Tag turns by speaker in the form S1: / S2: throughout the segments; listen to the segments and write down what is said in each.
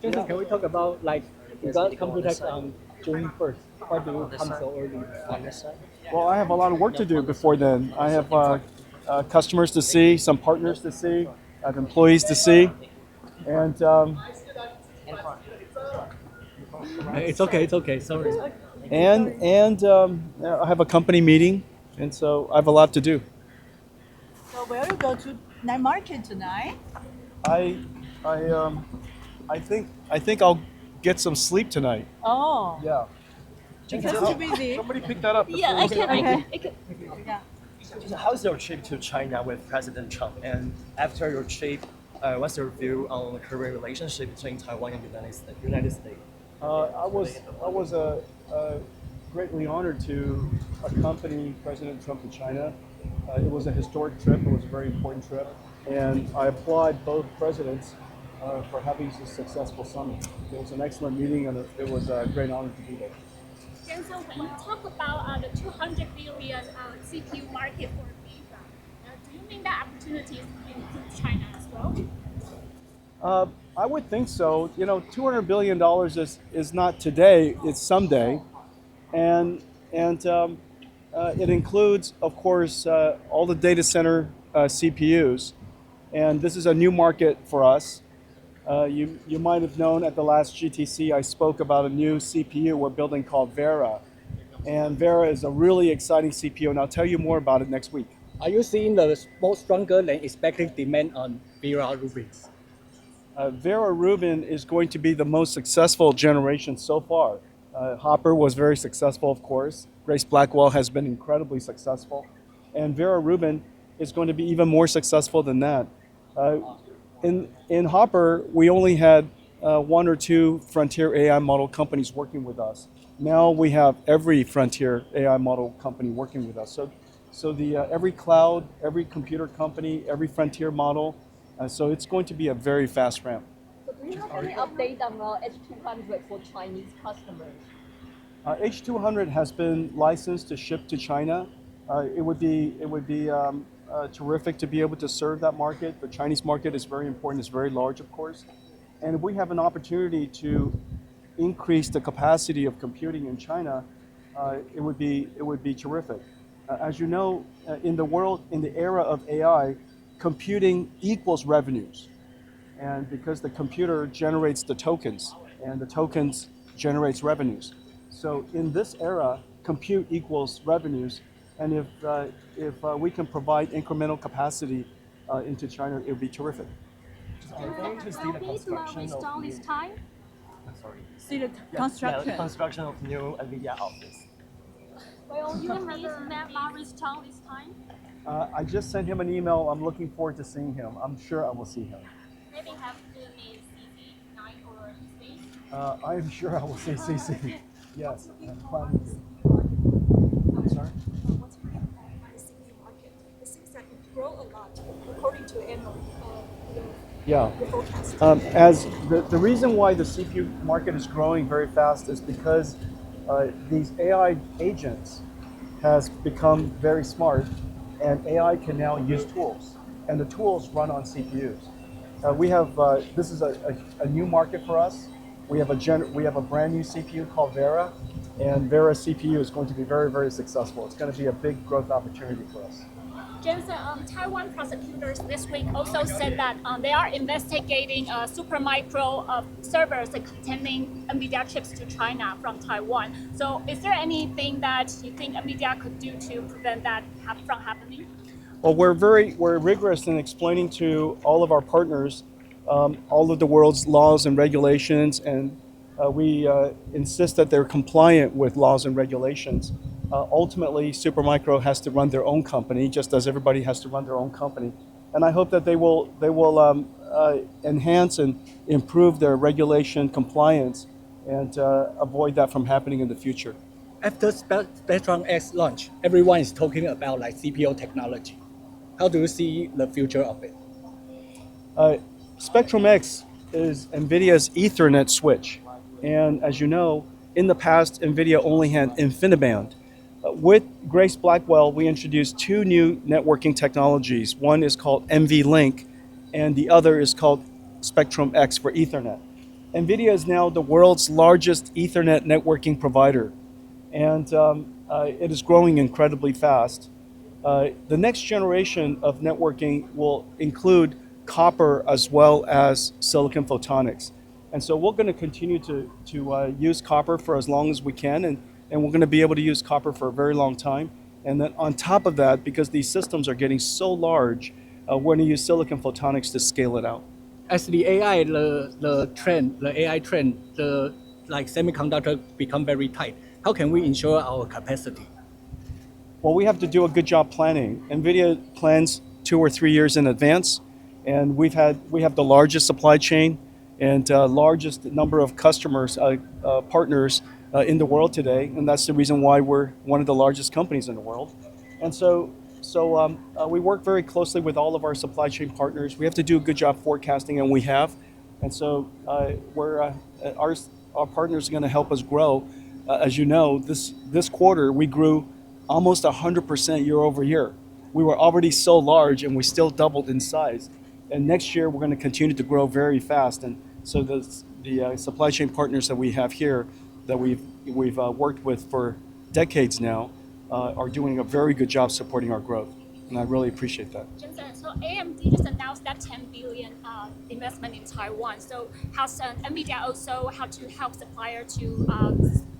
S1: Jason, can we talk about like you got come to tech on June 1st? Why do you come so early?
S2: Well, I have a lot of work to do before then. I have customers to see, some partners to see, I have employees to see, and
S1: It's okay. Sorry.
S2: I have a company meeting, and so I have a lot to do.
S3: So will you go to night market tonight?
S2: I think I'll get some sleep tonight.
S3: Oh,
S2: Yeah.
S3: because too busy.
S2: Somebody pick that up.
S4: Yeah, I can.
S3: Yeah.
S5: So how's your trip to China with President Trump? And after your trip, what's your view on the current relationship between Taiwan and United States?
S2: I was greatly honored to accompany President Trump to China. It was a historic trip. It was a very important trip, and I applaud both presidents for having this successful summit. It was an excellent meeting, and it was a great honor to be there.
S4: Jensen, when you talk about the 200 billion CPU market for Vera, do you mean that opportunities include China as well?
S2: I would think so. You know, $200 billion is not today, it's someday. And it includes, of course, all the data center CPUs. And this is a new market for us. You might have known at the last GTC, I spoke about a new CPU we're building called Vera. And Vera is a really exciting CPU, and I'll tell you more about it next week.
S1: Are you seeing the more stronger than expected demand on Vera Rubin?
S2: Vera Rubin is going to be the most successful generation so far. Hopper was very successful, of course. Grace Blackwell has been incredibly successful. And Vera Rubin is going to be even more successful than that. In Hopper, we only had one or two frontier AI model companies working with us. Now we have every frontier AI model company working with us. So every cloud, every computer company, every frontier model. So it's going to be a very fast ramp.
S6: So do you have any update on H200 for Chinese customers?
S2: H200 has been licensed to ship to China. It would be terrific to be able to serve that market. The Chinese market is very important. It's very large, of course. And if we have an opportunity to increase the capacity of computing in China, it would be terrific. As you know, in the era of AI, computing equals revenues. And because the computer generates the tokens, and the tokens generates revenues. So in this era, compute equals revenues. And if we can provide incremental capacity into China, it would be terrific.
S5: Are you going to see the construction of
S4: this time?
S3: See the construction.
S5: the construction of new NVIDIA office?
S4: Will you meet Maurice Chang this time?
S2: I just sent him an email. I'm looking forward to seeing him. I'm sure I will see him.
S4: Maybe have to meet CC 9 or 6.
S2: I am sure I will see CC. Yes, I'm planning to. I'm sorry?
S7: What's your impact on the CPU market? It seems that it grow a lot according to annual the forecast.
S2: As the reason why the CPU market is growing very fast is because these AI agents has become very smart, and AI can now use tools, and the tools run on CPUs. We have this is a new market for us. We have a brand new CPU called Vera, and Vera CPU is going to be very, very successful. It's going to be a big growth opportunity for us.
S4: Jensen, Taiwan prosecutors this week also said that they are investigating Supermicro servers containing NVIDIA chips to China from Taiwan. So is there anything that you think NVIDIA could do to prevent that from happening?
S2: Well, we're rigorous in explaining to all of our partners all of the world's laws and regulations, and we insist that they're compliant with laws and regulations. Ultimately, Supermicro has to run their own company, just as everybody has to run their own company. And I hope that they will enhance and improve their regulation compliance and avoid that from happening in the future.
S1: After Spectrum X launch, everyone is talking about like CPO technology. How do you see the future of it?
S2: Spectrum X is NVIDIA's Ethernet switch. And as you know, in the past, NVIDIA only had InfiniBand. With Grace Blackwell, we introduced two new networking technologies. One is called NVLink, and the other is called Spectrum X for Ethernet. NVIDIA is now the world's largest Ethernet networking provider, and it is growing incredibly fast. The next generation of networking will include copper as well as silicon photonics. And so we're going to continue to use copper for as long as we can, and we're going to be able to use copper for a very long time. And then on top of that, because these systems are getting so large, we're going to use silicon photonics to scale it out.
S1: As the AI, the trend, the AI trend, the like semiconductor become very tight. How can we ensure our capacity?
S2: Well, we have to do a good job planning. NVIDIA plans 2 or 3 years in advance, and we have the largest supply chain and largest number of customers, partners in the world today, and that's the reason why we're one of the largest companies in the world. And so we work very closely with all of our supply chain partners. We have to do a good job forecasting, and we have. And so our partners are going to help us grow. As you know, this quarter we grew almost 100% year over year. We were already so large, and we still doubled in size. And next year we're going to continue to grow very fast. And so the supply chain partners that we have here, that we've worked with for decades now, are doing a very good job supporting our growth, and I really appreciate that.
S4: Jensen, so AMD just announced that 10 billion investment in Taiwan. So has NVIDIA also how to help supplier to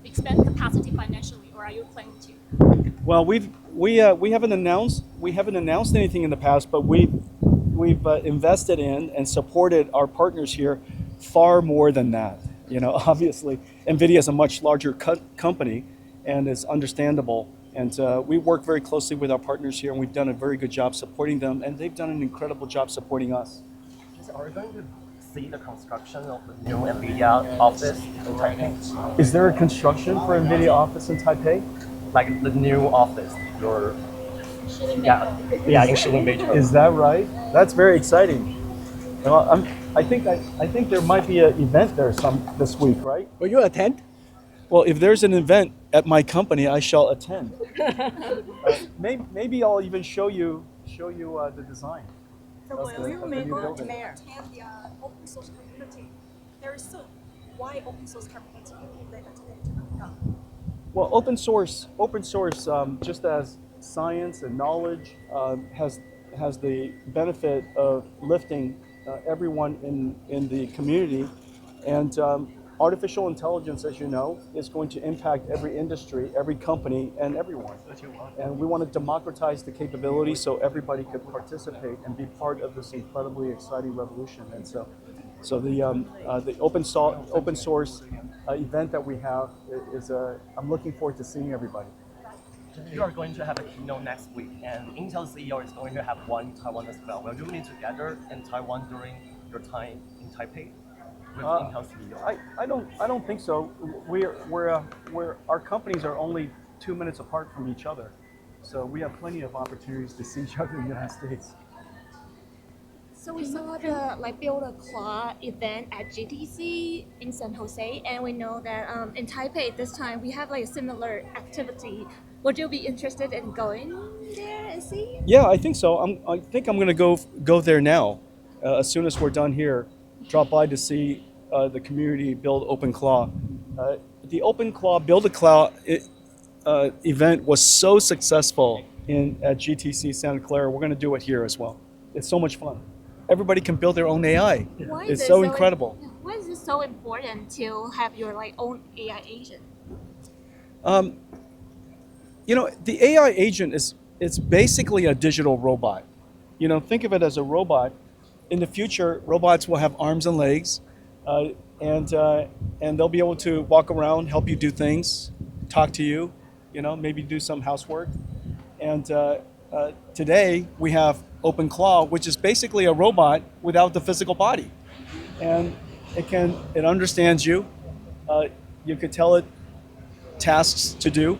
S4: expand capacity financially, or are you planning to?
S2: Well, we haven't announced anything in the past, but we've invested in and supported our partners here far more than that. You know, obviously, NVIDIA is a much larger company, and it's understandable. And we work very closely with our partners here, and we've done a very good job supporting them, and they've done an incredible job supporting us.
S5: Are we going to see the construction of the new NVIDIA office in Taipei?
S2: Is there a construction for NVIDIA office in Taipei?
S5: Like the new office, your in Shilin-Beijing.
S2: Is that right? That's very exciting. Well, I think there might be an event there this week, right?
S1: Will you attend?
S2: Well, if there's an event at my company, I shall attend. Maybe I'll even show you the design.
S3: So will you make
S2: building.
S3: it there?
S7: And the open source community very soon. Why open source community related to
S2: Well, open source, just as science and knowledge has the benefit of lifting everyone in the community, and artificial intelligence, as you know, is going to impact every industry, every company, and everyone. And we want to democratize the capability so everybody could participate and be part of this incredibly exciting revolution. And so the open source event that we have is I'm looking forward to seeing everybody.
S5: You are going to have a keynote next week, and Intel CEO is going to have one in Taiwan as well. Will you meet together in Taiwan during your time in Taipei with Intel CEO?
S2: I don't think so. Our companies are only 2 minutes apart from each other, so we have plenty of opportunities to see each other in the United States.
S8: So we saw the Build a Claw event at GTC in San Jose, and we know that in Taipei this time we have a similar activity. Would you be interested in going there and see?
S2: Yeah, I think so. I think I'm going to go there now. As soon as we're done here, drop by to see the community build Open Claw. The Open Claw Build a Claw event was so successful at GTC Santa Clara. We're going to do it here as well. It's so much fun. Everybody can build their own AI. It's so incredible.
S8: Why is it so important to have your own AI agent?
S2: You know, the AI agent it's basically a digital robot. You know, think of it as a robot. In the future, robots will have arms and legs, and they'll be able to walk around, help you do things, talk to you, you know, maybe do some housework. And today we have Open Claw, which is basically a robot without the physical body, and it understands you. You could tell it tasks to do,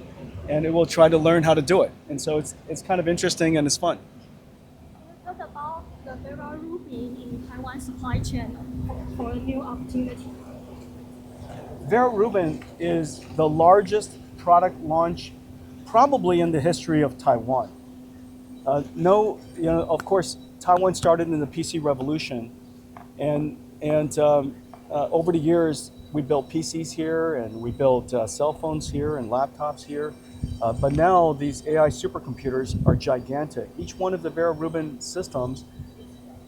S2: and it will try to learn how to do it. And so it's kind of interesting and it's fun.
S4: Talk about the Vera Rubin in Taiwan supply chain for a new opportunity.
S2: Vera Rubin is the largest product launch probably in the history of Taiwan. Of course, Taiwan started in the PC revolution, and over the years, we built PCs here and we built cell phones here and laptops here. But now these AI supercomputers are gigantic. Each one of the Vera Rubin systems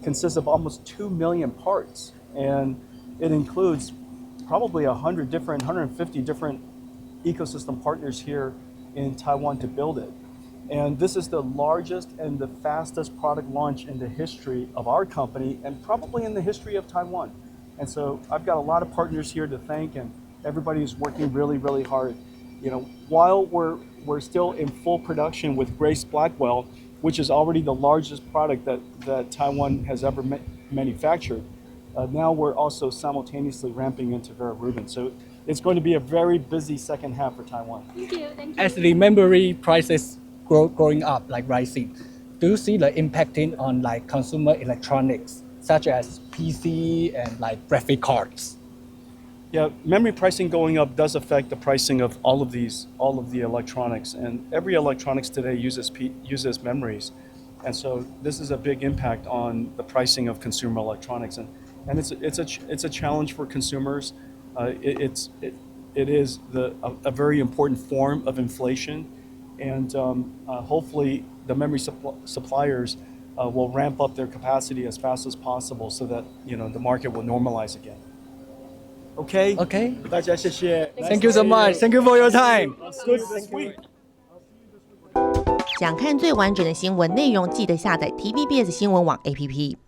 S2: consists of almost 2 million parts. And it includes probably 150 different ecosystem partners here in Taiwan to build it. And this is the largest and the fastest product launch in the history of our company and probably in the history of Taiwan. And so I've got a lot of partners here to thank, and everybody is working really, really hard. You know, while we're still in full production with Grace Blackwell, which is already the largest product that Taiwan has ever manufactured, now we're also simultaneously ramping into Vera Rubin. So it's going to be a very busy second half for Taiwan.
S8: Thank you.
S1: As the memory prices growing up, like rising, do you see the impacting on like consumer electronics, such as PC and like graphic cards?
S2: Yeah, memory pricing going up does affect the pricing of all of the electronics, and every electronics today uses memories, and so this is a big impact on the pricing of consumer electronics, and it's a challenge for consumers. It is a very important form of inflation, and hopefully the memory suppliers will ramp up their capacity as fast as possible so that the market will normalize again. Okay. 大家谢谢。
S1: Thank you so much. Thank you for your time.
S2: Good this week.
S9: 想看最完整的新闻内容，记得下载TVBS 新闻网 APP。